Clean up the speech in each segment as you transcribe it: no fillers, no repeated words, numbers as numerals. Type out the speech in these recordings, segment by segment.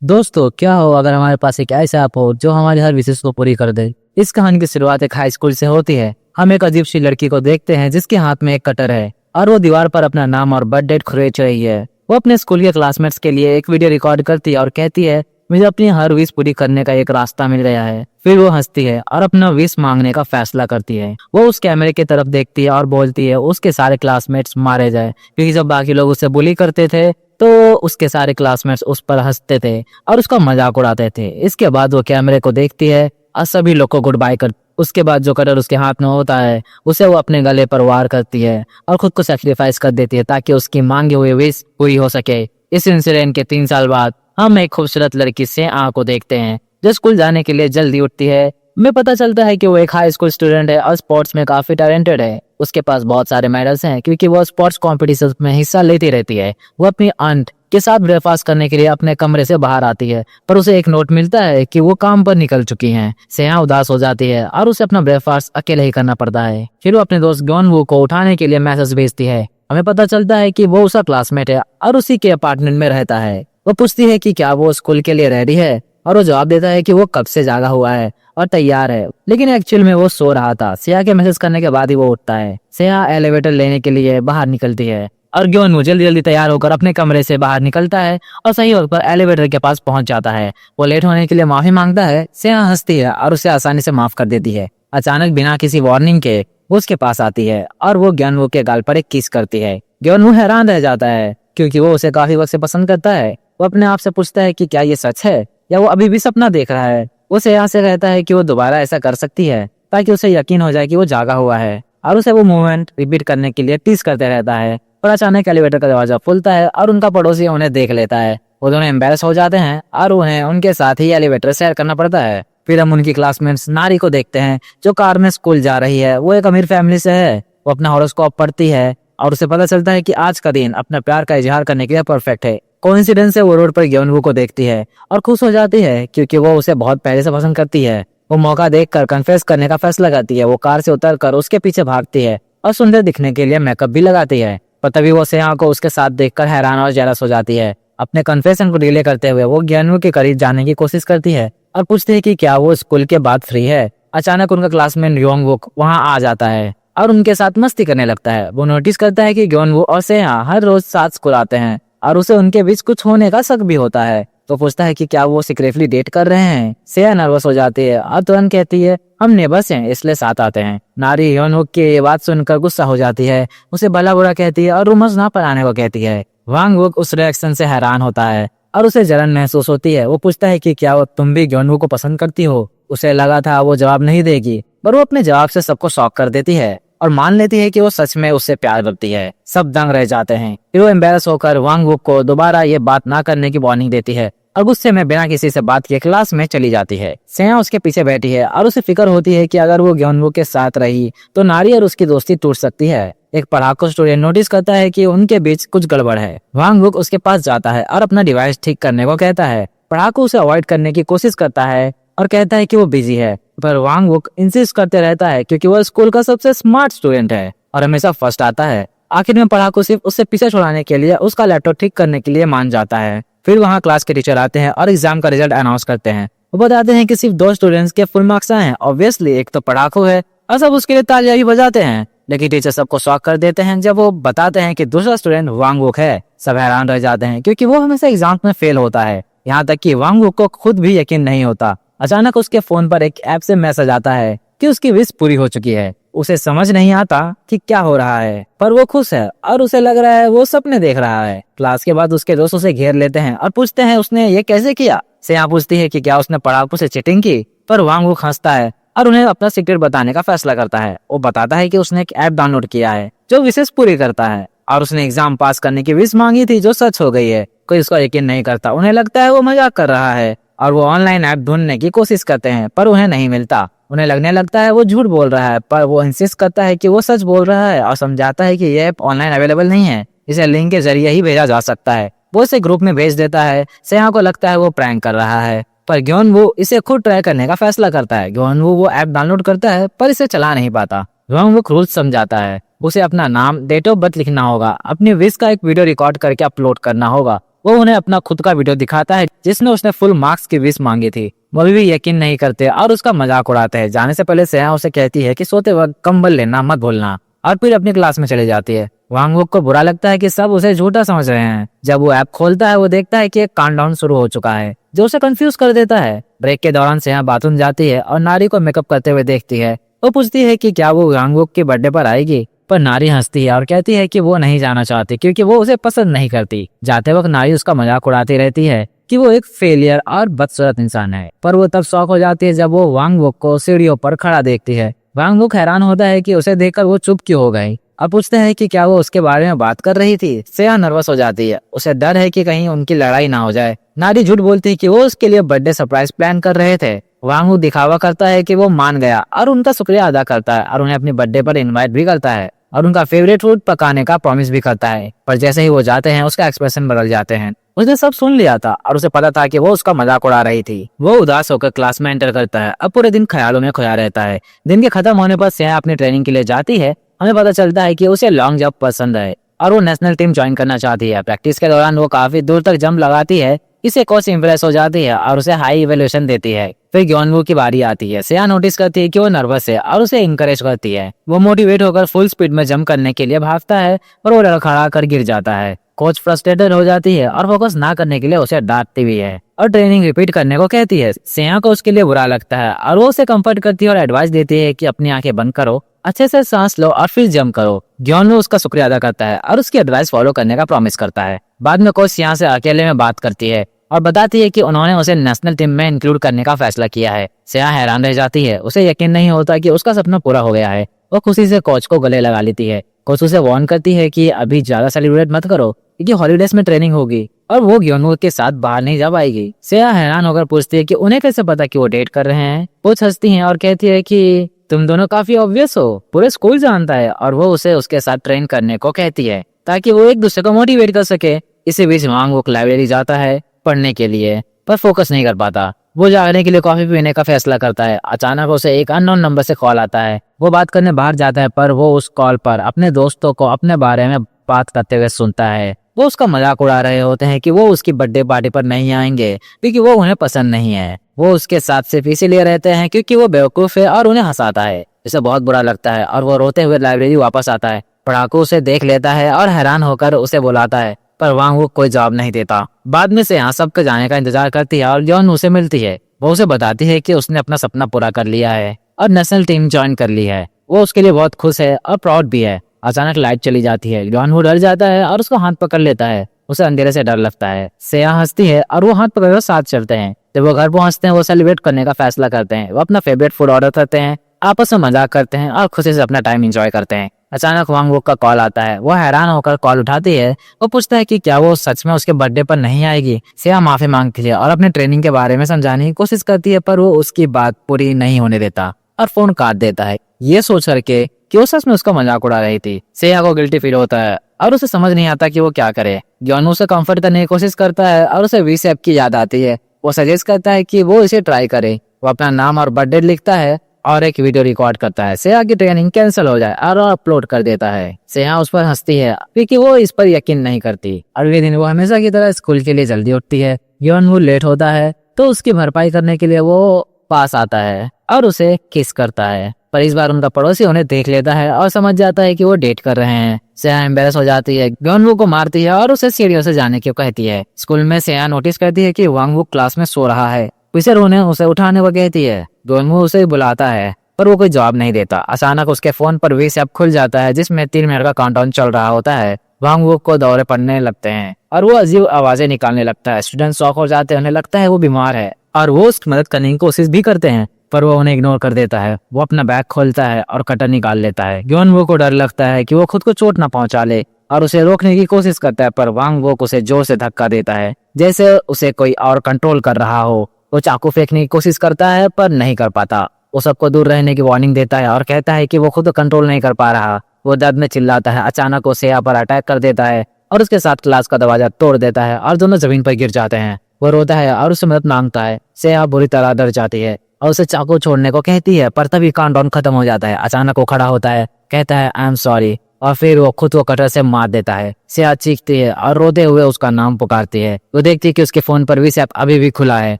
दोस्तों, क्या हो अगर हमारे पास एक ऐसा ऐप हो जो हमारी हर विशेष को पूरी कर दे। इस कहानी की शुरुआत एक हाई स्कूल से होती है। हम एक अजीब सी लड़की को देखते हैं जिसके हाथ में एक कटर है और वो दीवार पर अपना नाम और बर्थ डेट खरोच रही है। वो अपने स्कूल के क्लासमेट्स के लिए एक वीडियो रिकॉर्ड करती है और कहती है, मुझे अपनी हर विश पूरी करने का एक रास्ता मिल गया है। फिर वो हंसती है और अपना विश मांगने का फैसला करती है। वो उस कैमरे की तरफ देखती है और बोलती है उसके सारे क्लासमेट्स मारे जाए, क्योंकि जब बाकी लोग उसे बुली करते थे तो उसके सारे क्लासमेट्स उस पर हंसते थे और उसका मजाक उड़ाते थे। इसके बाद वो कैमरे को देखती है और सभी लोग को गुड बाय कर उसके बाद जो कटर उसके हाथ में होता है उसे वो अपने गले पर वार करती है और खुद को सेक्रीफाइस कर देती है ताकि उसकी मांगी हुई विश पूरी हो सके। इस इंसिडेंट के 3 साल बाद हम एक खूबसूरत लड़की से को देखते हैं जो स्कूल जाने के लिए जल्दी उठती है। हमें पता चलता है कि वो एक हाई स्कूल स्टूडेंट है और स्पोर्ट्स में काफी टैलेंटेड है। उसके पास बहुत सारे मेडल्स हैं क्योंकि वो स्पोर्ट्स कॉम्पिटिशन में हिस्सा लेती रहती है। वो अपनी आंट के साथ ब्रेकफास्ट करने के लिए अपने कमरे से बाहर आती है, पर उसे एक नोट मिलता है कि वो काम पर निकल चुकी हैं। सेहा उदास हो जाती है और उसे अपना ब्रेकफास्ट अकेले ही करना पड़ता है। फिर वो अपने दोस्त ग्योनवू को उठाने के लिए मैसेज भेजती है। हमें पता चलता है कि वो उसका क्लासमेट है और उसी के अपार्टमेंट में रहता है। वो पूछती है कि क्या वो स्कूल के लिए रेडी है और वो जवाब देता है कि वो कब से जागा हुआ है और तैयार है, लेकिन एक्चुअल में वो सो रहा था। सेहा के मैसेज करने के बाद ही वो उठता है। सेहा एलिवेटर लेने के लिए बाहर निकलती है और ग्योनवू जल्दी जल्दी तैयार होकर अपने कमरे से बाहर निकलता है और सही वक्त पर एलिवेटर के पास पहुंच जाता है। वो लेट होने के लिए माफी मांगता है। सेहा हंसती है और उसे आसानी से माफ कर देती है। अचानक बिना किसी वार्निंग के वो उसके पास आती है और वो ग्योनवू के गाल पर एक किस करती है। ग्योनवू हैरान रह जाता है क्योंकि वो उसे काफी वक्त से पसंद करता है। वो अपने आप से पूछता है कि क्या ये सच है या वो अभी भी सपना देख रहा है। वो सेहा से कहता है कि वो दोबारा ऐसा कर सकती है ताकि उसे यकीन हो जाए कि वो जागा हुआ है और उसे वो मूवमेंट रिपीट करने के लिए टीज करते रहता है। पर अचानक एलिवेटर का दरवाजा खुलता है और उनका पड़ोसी उन्हें देख लेता है। वो दोनों एम्बेरस हो जाते हैं और उन्हें उनके साथ ही एलिवेटर शेयर करना पड़ता है। फिर हम उनकी क्लासमेट्स नारी को देखते हैं जो कार में स्कूल जा रही है। वो एक अमीर फैमिली से है। वो अपना हॉरोस्कोप पढ़ती है और उसे पता चलता है कि आज का दिन अपना प्यार का इजहार करने के लिए परफेक्ट है। कोइंसिडेंस से वो रोड पर ग्योनवू को देखती है और खुश हो जाती है क्योंकि वो उसे बहुत पहले से पसंद करती है। वो मौका देखकर कन्फेस करने का फैसला करती है। वो कार से उतरकर उसके पीछे भागती है और सुंदर दिखने के लिए मेकअप भी लगाती है। पर तभी वो सेहा को उसके साथ देखकर हैरान और जेलस हो जाती है। अपने कन्फेशन को डिले करते हुए वो ग्योनवू के करीब जाने की कोशिश करती है और पूछती है कि क्या वो स्कूल के बाद फ्री है। अचानक उनका क्लासमेट योंगवुक वहाँ आ जाता है और उनके साथ मस्ती करने लगता है। वो नोटिस करता है कि ग्योनवू और सेहा हर रोज साथ स्कूल आते हैं और उसे उनके बीच कुछ होने का शक भी होता है। तो पूछता है कि क्या वो सीक्रेटली डेट कर रहे हैं। सेहा नर्वस हो जाती है और तुरंत कहती है, हम नेबर्स हैं इसलिए साथ आते हैं। नारी योनहुक की ये बात सुनकर गुस्सा हो जाती है, उसे भला बुरा कहती है और रूमर्स ना फैलाने को कहती है। वांगवुक उस रिएक्शन से हैरान होता है और उसे जलन महसूस होती है। वो पूछता है कि क्या तुम भी ग्योनवू को पसंद करती हो। उसे लगा था वो जवाब नहीं देगी, पर वो अपने जवाब से सबको शॉक कर देती है और मान लेती है कि वो सच में उससे प्यार करती है। सब दंग रह जाते हैं। फिर वो एम्बेरस होकर वांगवुक को दोबारा ये बात ना करने की वार्निंग देती है और गुस्से में बिना किसी से बात किए क्लास में चली जाती है। सेहा उसके पीछे बैठी है और उसे फिक्र होती है कि अगर वो ग्योनवू के साथ रही तो नारी और उसकी दोस्ती टूट सकती है। एक पढ़ाकू स्टूडेंट नोटिस करता है कि उनके बीच कुछ गड़बड़ है। वांगवुक उसके पास जाता है और अपना डिवाइस ठीक करने को कहता है। पढ़ाकू उसे अवॉइड करने की कोशिश करता है और कहता है कि वो बिजी है, पर वांगवुक इंसिस्ट करते रहता है क्योंकि वो स्कूल का सबसे स्मार्ट स्टूडेंट है और हमेशा फर्स्ट आता है। आखिर में पढ़ाकू सिर्फ उससे पीछे छुड़ाने के लिए उसका लैपटॉप ठीक करने के लिए मान जाता है। फिर वहाँ क्लास के टीचर आते हैं और एग्जाम का रिजल्ट अनाउंस करते हैं। वो बताते हैं कि सिर्फ 2 स्टूडेंट्स के फुल मार्क्स आए हैं। ऑब्वियसली एक तो पढ़ाकू है और सब उसके लिए तालियां भी बजाते हैं, लेकिन टीचर सबको शॉक कर देते हैं जब वो बताते हैं कि दूसरा स्टूडेंट वांगवुक है। सब हैरान रह जाते हैं क्योंकि वो हमेशा एग्जाम में फेल होता है। यहाँ तक कि वांगवुक को खुद भी यकीन नहीं होता। अचानक उसके फोन पर एक ऐप से मैसेज आता है कि उसकी विश पूरी हो चुकी है। उसे समझ नहीं आता कि क्या हो रहा है, पर वो खुश है और उसे लग रहा है वो सपने देख रहा है। क्लास के बाद उसके दोस्त उसे घेर लेते हैं और पूछते हैं उसने ये कैसे किया। सेहा पूछती है कि क्या उसने पढ़ाकू से चीटिंग की, पर वांगवुक हंसता है और उन्हें अपना सीक्रेट बताने का फैसला करता है। वो बताता है कि उसने एक ऐप डाउनलोड किया है जो विशेष पूरी करता है और उसने एग्जाम पास करने की विश मांगी थी जो सच हो गई है। कोई इसका यकीन नहीं करता। उन्हें लगता है वो मजाक कर रहा है और वो ऑनलाइन ऐप ढूंढने की कोशिश करते हैं, पर उन्हें नहीं मिलता। उन्हें लगने लगता है वो झूठ बोल रहा है, पर वो इंसिस्ट करता है कि वो सच बोल रहा है और समझाता है कि ये ऐप ऑनलाइन अवेलेबल नहीं है, इसे लिंक के जरिए ही भेजा जा सकता है। वो इसे ग्रुप में भेज देता है। सेहा को लगता है वो प्रैंक कर रहा है, पर ग्योनवू इसे खुद ट्राई करने का फैसला करता है। ग्योनवू वो ऐप डाउनलोड करता है पर इसे चला नहीं पाता। वांगवुक रूल्स समझाता है। उसे अपना नाम, डेट ऑफ बर्थ लिखना होगा, अपनी विश का एक वीडियो रिकॉर्ड करके अपलोड करना होगा वो उन्हें अपना खुद का वीडियो दिखाता है जिसमें उसने फुल मार्क्स की विश मांगी थी। वो भी यकीन नहीं करते और उसका मजाक उड़ाते हैं। जाने से पहले सेहा उसे कहती है कि सोते वक्त कंबल लेना मत भूलना, और फिर अपनी क्लास में चली जाती है। वांगवुक को बुरा लगता है कि सब उसे झूठा समझ रहे हैं। जब वो ऐप खोलता है वो देखता है कि एक काउंटडाउन शुरू हो चुका है जो उसे कंफ्यूज कर देता है। ब्रेक के दौरान सेहा बाथरूम जाती है और नारी को मेकअप करते हुए देखती है। वो पूछती है कि क्या वो वांगवुक के बर्थडे पर आएगी, पर नारी हंसती है और कहती है कि वो नहीं जाना चाहती क्योंकि वो उसे पसंद नहीं करती। जाते वक्त नारी उसका मजाक उड़ाती रहती है कि वो एक फेलियर और बदसूरत इंसान है, पर वो तब शॉक हो जाती है जब वो वांगवुक को सीढ़ियों पर खड़ा देखती है। वांगवुक हैरान होता है कि उसे देखकर वो चुप क्यों हो गई और पूछते हैं कि क्या वो उसके बारे में बात कर रही थी। सेहा नर्वस हो जाती है, उसे डर है कि कहीं उनकी लड़ाई ना हो जाए। नारी झूठ बोलती है कि वो उसके लिए बर्थडे सरप्राइज प्लान कर रहे थे। वांगवुक दिखावा करता है कि वो मान गया और उनका शुक्रिया अदा करता है और उन्हें अपनी बर्थडे पर इनवाइट भी करता है और उनका फेवरेट फूड पकाने का प्रॉमिस भी करता है। पर जैसे ही वो जाते हैं उसका एक्सप्रेशन बदल जाते हैं। उसने सब सुन लिया था और उसे पता था कि वो उसका मजाक उड़ा रही थी। वो उदास होकर क्लास में एंटर करता है। अब पूरे दिन ख्यालों में खोया रहता है। दिन के खत्म होने पर सेहा अपनी ट्रेनिंग के लिए जाती है। हमें पता चलता है कि उसे लॉन्ग जंप पसंद है और वो नेशनल टीम ज्वाइन करना चाहती है। प्रैक्टिस के दौरान वो काफी दूर तक जंप लगाती है। इससे कोच इम्प्रेस हो जाती है और उसे हाई इवैल्यूएशन देती है। फिर ग्योनवू की बारी आती है। सेहा नोटिस करती है कि वो नर्वस है और उसे इंकरेज करती है। वो मोटिवेट होकर फुल स्पीड में जंप करने के लिए भागता है पर वो लड़खड़ा कर गिर जाता है। कोच फ्रस्ट्रेटेड हो जाती है और फोकस ना करने के लिए उसे डांटती भी है और ट्रेनिंग रिपीट करने को कहती है। सेहा को उसके लिए बुरा लगता है और वो उसे कंफर्ट करती है और एडवाइस देती है कि अपनी आंखें बंद करो, अच्छे से सांस लो और फिर जंप करो। ग्योनवू उसका शुक्रिया अदा करता है और उसकी एडवाइस फॉलो करने का प्रॉमिस करता है। बाद में कोच सेहा से अकेले में बात करती है और बताती है कि उन्होंने उसे नेशनल टीम में इंक्लूड करने का फैसला किया है। सेहा हैरान रह जाती है। उसे यकीन नहीं होता कि उसका सपना पूरा हो गया है। वो खुशी से कोच को गले लगा लेती है। कोच उसे वार्न करती है कि अभी ज्यादा सेलिब्रेट मत करो क्योंकि हॉलीडेज में ट्रेनिंग होगी और वो ग्योनवू के साथ बाहर नहीं जा पाएगी। सेहा हैरान होकर पूछती है कि उन्हें कैसे पता कि वो डेट कर रहे हैं। कोच हंसती है और कहती है कि तुम दोनों काफी ऑब्वियस हो, पूरे स्कूल जानता है। और वो उसे उसके साथ ट्रेन करने को कहती है ताकि वो एक दूसरे को मोटिवेट कर सके। इसी बीच वांगवुक लाइब्रेरी जाता है पढ़ने के लिए पर फोकस नहीं कर पाता। वो जागने के लिए कॉफी पीने का फैसला करता है। अचानक उसे एक अननोन नंबर से कॉल आता है। वो बात करने बाहर जाता है पर वो उस कॉल पर अपने दोस्तों को अपने बारे में बात करते हुए सुनता है। वो उसका मजाक उड़ा रहे होते हैं कि वो उसकी बर्थडे पार्टी पर नहीं आएंगे क्योंकि वो उन्हें पसंद नहीं है। वो उसके साथ सिर्फ इसीलिए रहते हैं क्योंकि वो बेवकूफ है और उन्हें हंसाता है। इसे बहुत बुरा लगता है और वो रोते हुए लाइब्रेरी वापस आता है। पढ़ाकू उसे देख लेता है और हैरान होकर उसे बुलाता है पर वांगवुक कोई जवाब नहीं देता। बाद में से यहाँ सबके जाने का इंतजार करती है और जॉन उसे मिलती है। वो उसे बताती है कि उसने अपना सपना पूरा कर लिया है और नेशनल टीम ज्वाइन कर ली है। वो उसके लिए बहुत खुश है और प्राउड भी है। अचानक लाइट चली जाती है। जॉन वो डर जाता है और उसको हाथ पकड़ लेता है। उसे अंधेरे से डर लगता है। सेहा हंसती है और वो हाथ पकड़कर साथ चलते हैं। जब वो घर पहुंचते हैं वो सेलिब्रेट करने का फैसला करते हैं। वो अपना फेवरेट फूड ऑर्डर करते हैं, आपस में मजाक करते हैं और खुशी से अपना टाइम एंजॉय करते हैं। अचानक वांगवुक का कॉल आता है। वो हैरान होकर कॉल उठाती है। वो पूछता है कि क्या वो सच में उसके बर्थडे पर नहीं आएगी। सेहा माफी मांगती है और अपने ट्रेनिंग के बारे में समझाने की कोशिश करती है पर वो उसकी बात पूरी नहीं होने देता और फोन काट देता है। ये सोच करके कि वो सच में उसका मजाक उड़ा रही थी। सेहा को गिल्टी फील होता है और उसे समझ नहीं आता कि वो क्या करे। ग्योनवू उसे कंफर्ट करने की कोशिश करता है और उसे वी ऐप की याद आती है। वो सजेस्ट करता है कि वो इसे ट्राई करे। वो अपना नाम और बर्थडे लिखता है और एक वीडियो रिकॉर्ड करता है। सेहा की ट्रेनिंग कैंसिल हो जाए और अपलोड कर देता है। सेहा उस पर हंसती है क्योंकि वो इस पर यकीन नहीं करती। अगले दिन वो हमेशा की तरह स्कूल के लिए जल्दी उठती है। ग्योनवू लेट होता है तो उसकी भरपाई करने के लिए वो पास आता है और उसे किस करता है, पर इस बार उनका पड़ोसी उन्हें देख लेता है और समझ जाता है कि वो डेट कर रहे हैं। सेहा एम्बेरस हो जाती है, ग्योनवू को मारती है और उसे सीढ़ियों से जाने की कहती है। स्कूल में सेहा नोटिस करती है कि वांगवुक क्लास में सो रहा है। टीचर उन्हें उसे उठाने को कहती है। ग्योनवू उसे बुलाता है पर वो कोई जवाब नहीं देता। अचानक उसके फोन पर वी ऐप खुल जाता है जिसमें 3 मिनट का काउंटडाउन चल रहा होता है। वांगवुक को दौरे पड़ने लगते हैं और वो अजीब आवाजें निकालने लगता है। स्टूडेंट शॉक हो जाते हैं, उन्हें लगता है वो बीमार है और वो उसकी मदद करने की कोशिश भी करते हैं पर वो उन्हें इग्नोर कर देता है। वो अपना बैग खोलता है और कटर निकाल लेता है। ग्योनवू को डर लगता है कि वो खुद को चोट न पहुंचा ले और उसे रोकने की कोशिश करता है पर वांगवुक उसे जोर से धक्का देता है जैसे उसे कोई और कंट्रोल कर रहा हो। वो चाकू फेंकने की कोशिश करता है पर नहीं कर पाता। वो सबको दूर रहने की वार्निंग देता है और कहता है कि वो खुद कंट्रोल नहीं कर पा रहा। वो दर्द में चिल्लाता है। अचानक वो सेहा पर अटैक कर देता है और उसके साथ क्लास का दरवाजा तोड़ देता है और दोनों जमीन पर गिर जाते हैं। वो रोता है और उससे मदद मांगता है। सेहा बुरी तरह डर जाती है और उसे चाकू छोड़ने को कहती है पर तभी काउंटडाउन खत्म हो जाता है। अचानक वो खड़ा होता है, कहता है आई एम सॉरी और फिर वो खुद को कटर से मार देता है। सेया चीखती है और रोते हुए उसका नाम पुकारती है। वो देखती है कि उसके फोन पर भी ऐप अभी भी खुला है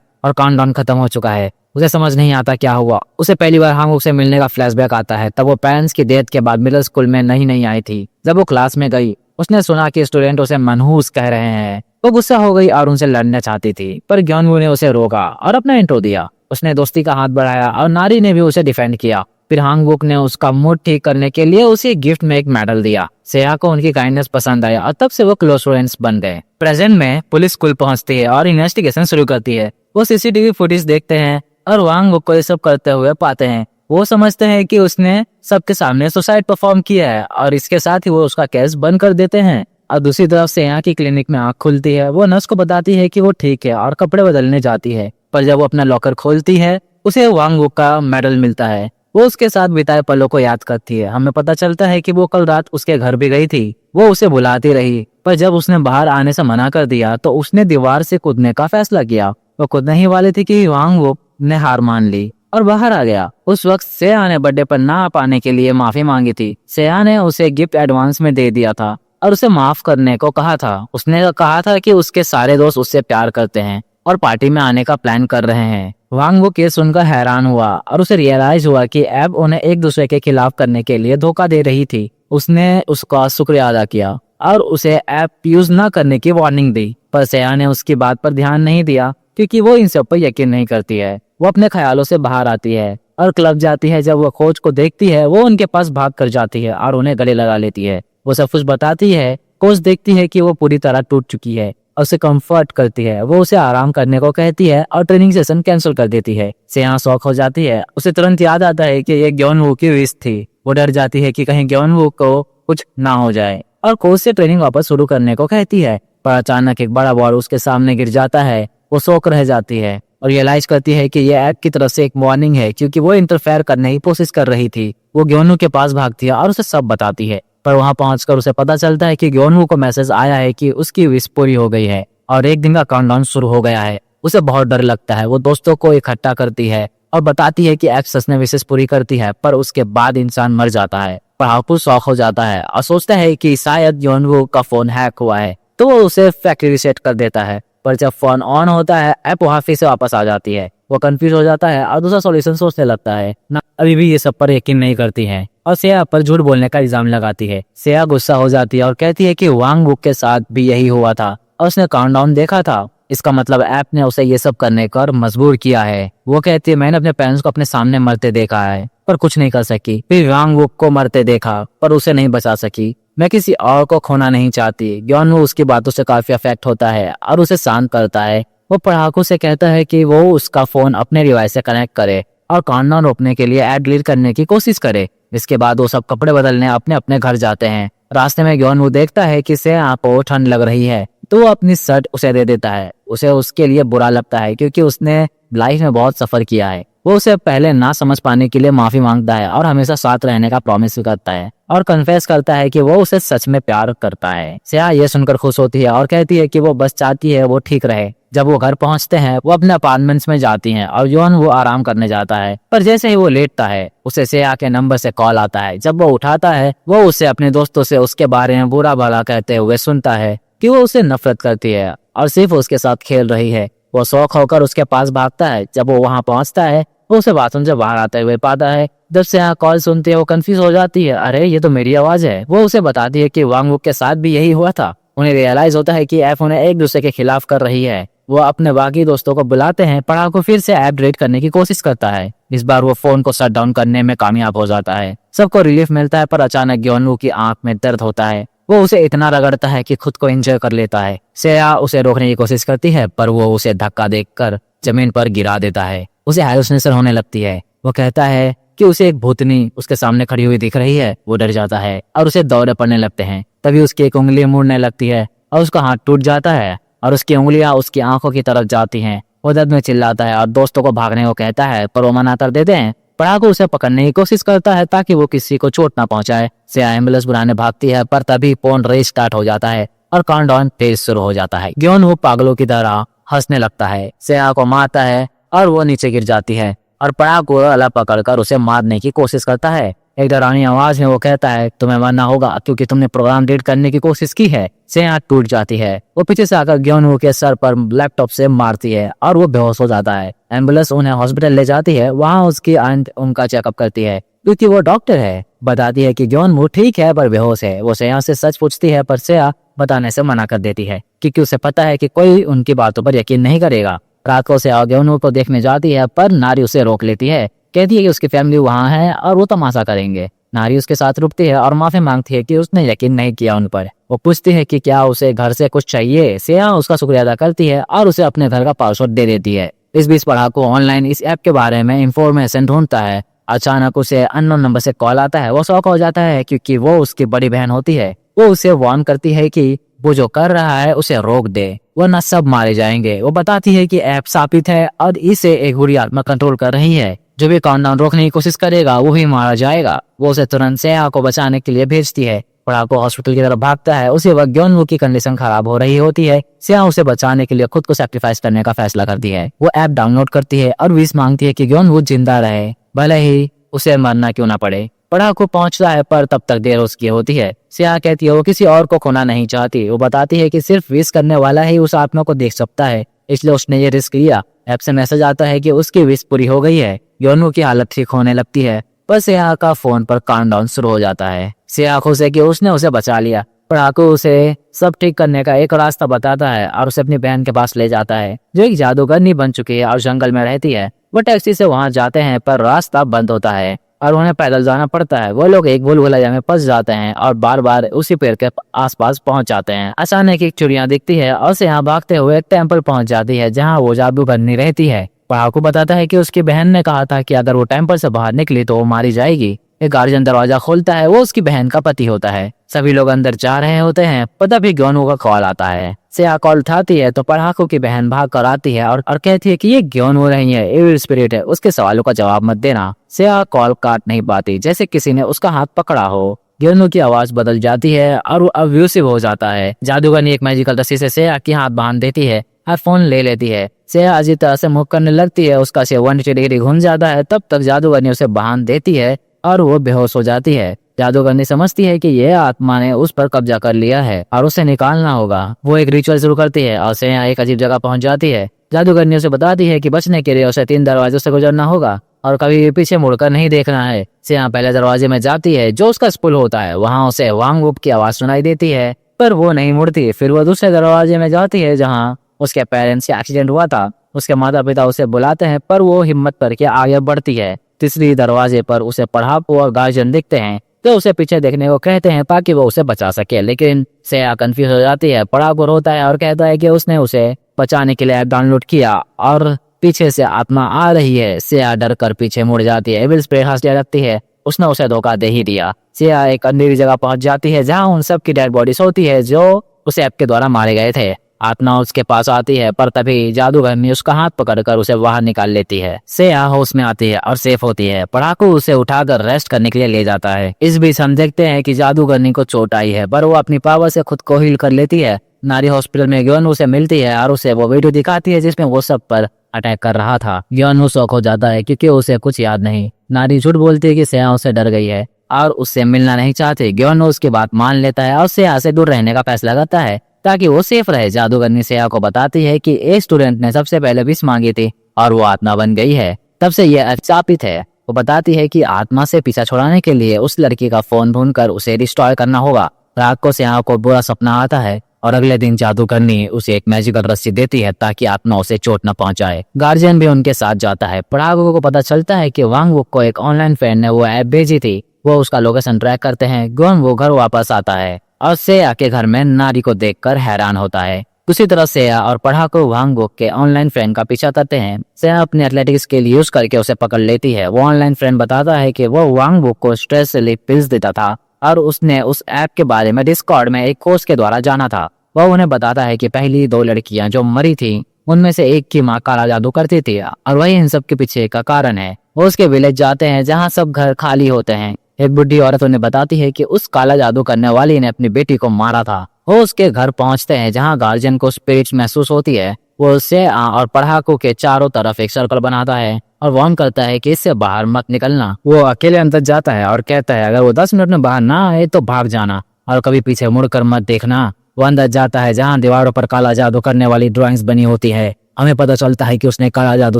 और काउंटडाउन खत्म हो चुका है। उसे समझ नहीं आता क्या हुआ। उसे पहली बार हांगवुक से मिलने का फ्लैशबैक आता है। तब वो पेरेंट्स की डेथ के बाद मिडिल स्कूल में नहीं आई थी। जब वो क्लास में गई, उसने सुना कि स्टूडेंट उसे मनहूस कह रहे हैं। वो गुस्सा हो गई और उनसे लड़ना चाहती थी, पर ग्योनवू ने उसे रोका और अपना इंट्रो दिया। उसने दोस्ती का हाथ बढ़ाया और नारी ने भी उसे डिफेंड किया। फिर हांगवुक ने उसका मूड ठीक करने के लिए उसे गिफ्ट में एक मेडल दिया। सेया को उनकी काइंडनेस पसंद आया और तब से वो क्लोज फ्रेंड्स बन गए। प्रेजेंट में पुलिस स्कूल पहुंचती है और इन्वेस्टिगेशन शुरू करती है। वो सीसीटीवी फुटेज देखते हैं और हांगवुक को ये सब करते हुए पाते हैं। वो समझते हैं कि उसने सबके सामने सुसाइड परफॉर्म किया है और इसके साथ ही वो उसका केस बंद कर देते हैं। और दूसरी तरफ से यहाँ की क्लिनिक में आंख खुलती है। वो नर्स को बताती है कि वो ठीक है और कपड़े बदलने जाती है, पर जब वो अपना लॉकर खोलती है उसे वांगवुक का मेडल मिलता है। वो उसके साथ बिताए पलों को याद करती है। हमें पता चलता है कि वो कल रात उसके घर भी गई थी। वो उसे बुलाती रही, पर जब उसने बाहर आने से मना कर दिया तो उसने दीवार से कूदने का फैसला किया। वो कूदने ही वाली थी कि वांगवुक ने हार मान ली और बाहर आ गया। उस वक्त सेया ने बर्थडे पर ना आ पाने के लिए माफी मांगी थी। सेया ने उसे गिफ्ट एडवांस में दे दिया था और उसे माफ करने को कहा था। उसने कहा था कि उसके सारे दोस्त उससे प्यार करते हैं और पार्टी में आने का प्लान कर रहे हैं। वांगवुक ये सुनकर हैरान हुआ और उसे रियलाइज हुआ कि एब उन्हें एक दूसरे के खिलाफ करने के लिए धोखा दे रही थी। उसने उसका शुक्रिया अदा किया और उसे एब यूज न करने की वार्निंग दी, पर सेया ने उसकी बात पर ध्यान नहीं दिया क्योंकि वो इन सब पर यकीन नहीं करती है। वो अपने ख्यालों से बाहर आती है और क्लब जाती है। जब वो कोच को देखती है वो उनके पास भाग कर जाती है और उन्हें गले लगा लेती है। वो सब कुछ बताती है। कोच देखती है कि वो पूरी तरह टूट चुकी है और उसे कंफर्ट करती है। वो उसे आराम करने को कहती है और ट्रेनिंग सेशन कैंसिल कर देती है। सेया शॉक हो जाती है। उसे तुरंत याद आता है कि ये ग्योनवू की विश थी। वो डर जाती है कि कहीं ग्योनवू को कुछ ना हो जाए और कोच से ट्रेनिंग वापस शुरू करने को कहती है, पर अचानक एक बड़ा बॉल उसके सामने गिर जाता है। वो शॉक रह जाती है और रियलाइज करती है कि ये ऐप की तरफ से एक वार्निंग है क्योंकि वो इंटरफेयर करने की कोशिश कर रही थी। वो ग्योनवू के पास भागती है और उसे सब बताती है, पर वहां पहुंचकर उसे पता चलता है कि ग्योनवू को मैसेज आया है कि उसकी विश पूरी हो गई है और एक दिन का काउंटडाउन शुरू हो गया है। उसे बहुत डर लगता है। वो दोस्तों को इकट्ठा करती है और बताती है कि ऐप सच में विशेष पूरी करती है, पर उसके बाद इंसान मर जाता है। पढ़ाकू शौक हो जाता है और सोचता है कि शायद ग्योनवू का फोन हैक हुआ है, तो वो उसे फैक्ट्री रीसेट कर देता है। पर जब फोन ऑन होता है ऐप वहां फिर से वापस आ जाती है। वो कंफ्यूज हो जाता है और दूसरा सॉल्यूशन सोचने लगता है ना। अभी भी ये सब पर यकीन नहीं करती है और सेया पर झूठ बोलने का इल्जाम लगाती है। सेया गुस्सा हो जाती है और कहती है कि वांगवुक के साथ भी यही हुआ था और उसने काउंटडाउन देखा था। इसका मतलब ऐप ने उसे ये सब करने कर मजबूर किया है। वो कहती है मैंने अपने पेरेंट्स को अपने सामने मरते देखा है पर कुछ नहीं कर सकी। फिर वांगवुक को मरते देखा पर उसे नहीं बचा सकी। मैं किसी और को खोना नहीं चाहती। ग्योनवू उसकी बातों से काफी अफेक्ट होता है और उसे शांत करता है। वो पढ़ाकू से कहता है कि वो उसका फोन अपने डिवाइस से कनेक्ट करे और काउंटडाउन रोकने के लिए ऐड डिलीट करने की कोशिश करे। इसके बाद वो सब कपड़े बदलने अपने अपने घर जाते हैं। रास्ते में ग्योनवू देखता है कि सेया को ठंड लग रही है तो वो अपनी शर्ट उसे दे देता है। उसे उसके लिए बुरा लगता है क्योंकि उसने लाइफ में बहुत सफर किया है। वो उसे पहले ना समझ पाने के लिए माफी मांगता है और हमेशा साथ रहने का प्रॉमिस करता है और कन्फेस करता है कि वो उसे सच में प्यार करता है। सेया ये सुनकर खुश होती है और कहती है कि वो बस चाहती है वो ठीक रहे। जब वो घर पहुंचते हैं वो अपने अपार्टमेंट्स में जाती हैं और वो आराम करने जाता है, पर जैसे ही वो लेटता है उसे सेया के नंबर से कॉल आता है। जब वो उठाता है वो उसे अपने दोस्तों से उसके बारे में बुरा भला कहते हुए सुनता है कि वो उसे नफरत करती है और सिर्फ उसके साथ खेल रही है। वो शौक होकर उसके पास भागता है। जब वो वहां पहुंचता है वो उसे बाथरूम से बाहर आते हुए पाता है। जब सेया कॉल सुनती है वो कंफ्यूज हो जाती है, अरे ये तो मेरी आवाज है। वो उसे बताती है कि वांगवुक के साथ भी यही हुआ था। उन्हें रियलाइज होता है कि ऐप उन्हें एक दूसरे के खिलाफ कर रही है। वो अपने बाकी दोस्तों को बुलाते हैं। पढ़ाकू फिर से ऐप डिलीट करने की कोशिश करता है। इस बार वो फोन को शट डाउन करने में कामयाब हो जाता है। सबको रिलीफ मिलता है, पर अचानक ग्योनवू की आंख में दर्द होता है। वो उसे इतना रगड़ता है कि खुद को एंजॉय कर लेता है। सेया उसे रोकने की कोशिश करती है पर वो उसे धक्का देकर जमीन पर गिरा देता है। उसे हालुसिनेशन होने लगती है। वो कहता है कि उसे एक भूतनी उसके सामने खड़ी हुई दिख रही है। वो डर जाता है और उसे दौरे पड़ने लगते हैं। तभी उसकी एक उंगली मुड़ने लगती है और उसका हाथ टूट जाता है और उसकी उंगलियां उसकी आंखों की तरफ जाती हैं। वो दर्द में चिल्लाता है और दोस्तों को भागने को कहता है, पर वो मना कर देते हैं। पढ़ाकू उसे पकड़ने की कोशिश करता है ताकि वो किसी को चोट ना पहुंचाए। सेया एम्बुलेंस बुलाने भागती है, पर तभी फोन रेस स्टार्ट हो जाता है और काउंटडाउन तेज शुरू हो जाता है। ग्योनवू पागलों की तरह हंसने लगता है, सेया को मारता है और वो नीचे गिर जाती है और पढ़ाकू अला पकड़कर उसे मारने की कोशिश करता है। एक डरावनी आवाज में वो कहता है, तुम्हें मरना होगा क्योंकि तुमने प्रोग्राम डिलीट करने की कोशिश की है। सेया टूट जाती है। वो पीछे से आकर ग्योनवू के सर पर लैपटॉप से मारती है और वो बेहोश हो जाता है। एम्बुलेंस उन्हें हॉस्पिटल ले जाती है। वहाँ उसकी आंट उनका चेकअप करती है क्योंकि वो डॉक्टर है। बताती है कि ग्योनवू ठीक है पर बेहोश है। वो सेया से सच पूछती है पर सेया बताने से मना कर देती है क्योंकि उसे पता है कि कोई उनकी बातों पर यकीन नहीं करेगा। रात को सेया ग्योनवू को देखने जाती है पर नारी उसे रोक लेती है। कहती है कि उसकी फैमिली वहाँ है और वो तमाशा करेंगे। नारी उसके साथ रुकती है और माफी मांगती है कि उसने यकीन नहीं किया उन पर। वो पूछती है कि क्या उसे घर से कुछ चाहिए। सेया उसका शुक्रिया अदा करती है और उसे अपने घर का पासवर्ड दे देती है। इस बीच पढ़ाकू ऑनलाइन इस ऐप के बारे में इंफॉर्मेशन ढूंढता है। अचानक उसे अननोन नंबर से कॉल आता है। वो शॉक हो जाता है क्योंकि वो उसकी बड़ी बहन होती है। वो उसे वार्न करती है कि वो जो कर रहा है उसे रोक दे वरना सब मारे जाएंगे। वो बताती है कि ऐप शापित है और इसे एक बुरी आत्मा कंट्रोल कर रही है। जो भी काउंटडाउन रोकने की कोशिश करेगा वो ही मारा जाएगा। वो उसे तुरंत सेया को बचाने के लिए भेजती है। पढ़ाकू हॉस्पिटल की तरफ भागता है। उसी वक्त ग्योनवू की कंडीशन खराब हो रही होती है। सेया उसे बचाने के लिए खुद को सैक्रिफाइस करने का फैसला करती है। वो ऐप डाउनलोड करती है और विश मांगती है कि ग्योनवू जिंदा रहे भले ही उसे मरना क्यों ना पड़े। पढ़ाकू पहुंचता है पर तब तक देर हो चुकी होती है। सेया कहती है वो किसी और को खोना नहीं चाहती। वो बताती है कि सिर्फ विश करने वाला ही उस आत्मा को देख सकता है, इसलिए उसने ये रिस्क लिया। ऐप से मैसेज आता है कि उसकी विश पूरी हो गई है। ग्योनवू की हालत ठीक होने लगती है पर सेया का फोन पर काउंटडाउन शुरू हो जाता है। सेया खुश है कि उसने उसे बचा लिया। पढ़ाकू उसे सब ठीक करने का एक रास्ता बताता है और उसे अपनी बहन के पास ले जाता है जो एक जादूगरनी बन चुकी है और जंगल में रहती है। वो टैक्सी से वहां जाते हैं पर रास्ता बंद होता है और उन्हें पैदल जाना पड़ता है। वो लोग एक भूलभुलैया में फंस जाते हैं और बार बार उसी पेड़ के आसपास पहुंच जाते हैं। अचानक एक चिड़िया दिखती है और से यहाँ भागते हुए एक टेम्पल पहुंच जाती है जहाँ वो जादूगरनी रहती है। पढ़ाकू बताता है कि उसकी बहन ने कहा था कि अगर वो टेम्पल से बाहर निकली तो वो मारी जाएगी। एक गार्जियन दरवाजा खोलता है। वो उसकी बहन का पति होता है। सभी लोग अंदर जा रहे होते हैं पर तभी ग्योनवू का कॉल आता है। सेया कॉल उठाती है तो पढ़ाकू की बहन भाग कर आती है और कहती है कि ये ग्योनवू नहीं है, एविल स्पिरिट है, उसके सवालों का जवाब मत देना। सेया कॉल काट नहीं पाती जैसे किसी ने उसका हाथ पकड़ा हो। ग्योनवू की आवाज बदल जाती है और वो अब्यूसिव हो जाता है। जादूगरनी एक मैजिकल रस्सी से सेया की हाथ बांध देती है और फोन ले लेती है। सेया अजीब तरह से मूव करने लगती है। उसका सिर 180 डिग्री घूम जाता है। तब तक जादूगरनी उसे बांध देती है और वो बेहोश हो जाती है। जादूगरनी समझती है कि यह आत्मा ने उस पर कब्जा कर लिया है और उसे निकालना होगा। वो एक रिचुअल शुरू करती है और सेया एक अजीब जगह पहुंच जाती है। जादूगरनी उसे बताती है कि बचने के लिए उसे 3 दरवाजों से गुजरना होगा और कभी पीछे मुड़कर नहीं देखना है। सेया पहले दरवाजे में जाती है जो उसका स्कूल होता है। वहाँ उसे वांग वुप की आवाज सुनाई देती है पर वो नहीं मुड़ती। फिर वो दूसरे दरवाजे में जाती है जहाँ उसके पेरेंट्स का एक्सीडेंट हुआ था। उसके माता पिता उसे बुलाते हैं पर वो हिम्मत करके आगे बढ़ती है। तीसरी दरवाजे पर उसे पढ़ाकू और गार्जियन दिखते हैं तो उसे पीछे देखने को कहते हैं ताकि वो उसे बचा सके, लेकिन सेया कंफ्यूज हो जाती है। पढ़ाकू रोता है और कहता है कि उसने उसे बचाने के लिए ऐप डाउनलोड किया और पीछे से आत्मा आ रही है। सेया डर कर पीछे मुड़ जाती है। एविल स्पिरिट हंसने लगती है, उसने उसे धोखा दे ही दिया। सेया एक अंधेरी जगह पहुंच जाती है जहाँ उन सब की डेड बॉडीज होती है जो उस ऐप के द्वारा मारे गए थे। आत्मा उसके पास आती है पर तभी जादूगरनी उसका हाथ पकड़कर उसे बाहर निकाल लेती है। सेया होश में आती है और सेफ होती है। पढ़ाकू उसे उठाकर रेस्ट करने के लिए ले जाता है। इस बीच हम देखते हैं कि जादूगरनी को चोट आई है पर वो अपनी पावर से खुद को हील कर लेती है। नारी हॉस्पिटल में ग्योनवू से मिलती है और उसे वो वीडियो दिखाती है जिसमें वो सब पर अटैक कर रहा था। ग्योनवू शॉक हो जाता है क्योंकि उसे कुछ याद नहीं। नारी झूठ बोलती है कि सेया उससे डर गई है और उससे मिलना नहीं चाहती। ग्योनवू उसकी बात मान लेता है और सेया से दूर रहने का फैसला करता है ताकि वो सेफ रहे। जादूगरनी सेया को बताती है कि एक स्टूडेंट ने सबसे पहले विश मांगी थी और वो आत्मा बन गई है। तब से ये शापित है। वो बताती है कि आत्मा से पीछा छुड़ाने के लिए उस लड़की का फोन ढूंढकर उसे डिस्ट्रॉय करना होगा। रात को सेया को बुरा सपना आता है और अगले दिन जादूगरनी उसे एक मैजिकल रस्सी देती है ताकि आत्मा उसे चोट न पहुंचाए। गार्जियन भी उनके साथ जाता है। पढ़ाकू को पता चलता है कि वांग वुक को एक ऑनलाइन फ्रेंड ने वो ऐप भेजी थी। वो उसका लोकेशन ट्रैक करते हैं। ग्योनवू घर वापस आता है और सेया के घर में नारी को देखकर हैरान होता है। दूसरी तरफ सेया और पढ़ाकू वांग वुक के ऑनलाइन फ्रेंड का पीछा करते हैं। सेया अपने एथलेटिक्स स्किल यूज करके उसे पकड़ लेती है। वो ऑनलाइन फ्रेंड बताता है कि वो वांग वुक को स्ट्रेस रिलीफ पिल्स देता था और उसने उस ऐप के बारे में डिस्कॉर्ड में एक कोर्स के द्वारा जाना था। वह उन्हें बताता है कि पहली 2 लड़कियां जो मरी थी उनमें से एक की माँ काला जादू करती थी और वही इन सब के पीछे का कारण है। वो उसके विलेज जाते हैं जहाँ सब घर खाली होते हैं। एक बुढ़ी औरत उन्हें बताती है कि उस काला जादू करने वाली ने अपनी बेटी को मारा था। वो उसके घर पहुंचते हैं जहां गार्जियन को स्पिरिट्स महसूस होती है। वो उससे और पढ़ाकू के चारों तरफ एक सर्कल बनाता है और वार्न करता है कि इससे बाहर मत निकलना। वो अकेले अंदर जाता है और कहता है अगर वो 10 मिनट में बाहर ना आए तो भाग जाना और कभी पीछे मुड़कर मत देखना। वो अंदर जाता है जहाँ दीवारों पर काला जादू करने वाली ड्राइंग्स बनी होती है। हमें पता चलता है कि उसने काला जादू